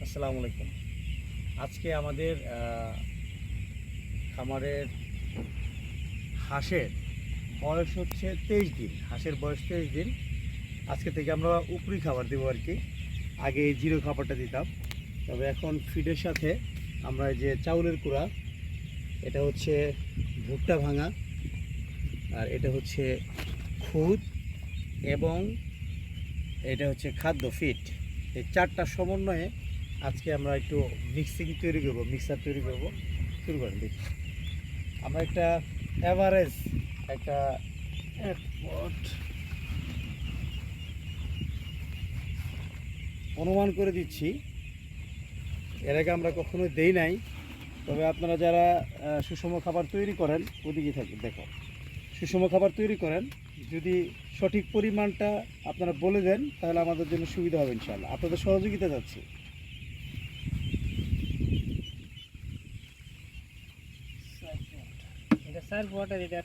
আসসালামু আলাইকুম। আজকে আমাদের খামারের হাঁসের বয়স হচ্ছে 23 দিন। হাঁসের বয়স 23 দিন। আজকে থেকে আমরা উপরি খাবার দেবো আর কি। আগে এই জিরো খাবারটা দিতাম, তবে এখন ফিডের সাথে আমরা যে চাউলের কুড়া, এটা হচ্ছে ভুট্টা ভাঙা, আর এটা হচ্ছে খুদ, এবং এটা হচ্ছে খাদ্য ফিড। এই চারটা সমন্বয়ে আজকে আমরা একটু মিক্সার তৈরি করব। শুরু করেন দেখি। আমরা একটা অ্যাভারেজ একটা অনুমান করে দিচ্ছি, এর আগে আমরা কখনোই দেই নাই। তবে আপনারা যারা সুষম খাবার তৈরি করেন, ওদিকে থাকে দেখো, সুষম খাবার তৈরি করেন, যদি সঠিক পরিমাণটা আপনারা বলে দেন তাহলে আমাদের জন্য সুবিধা হবে ইনশাআল্লাহ। আপনাদের সহযোগিতা যাচ্ছে। এটা 4 ওয়াটার, এটা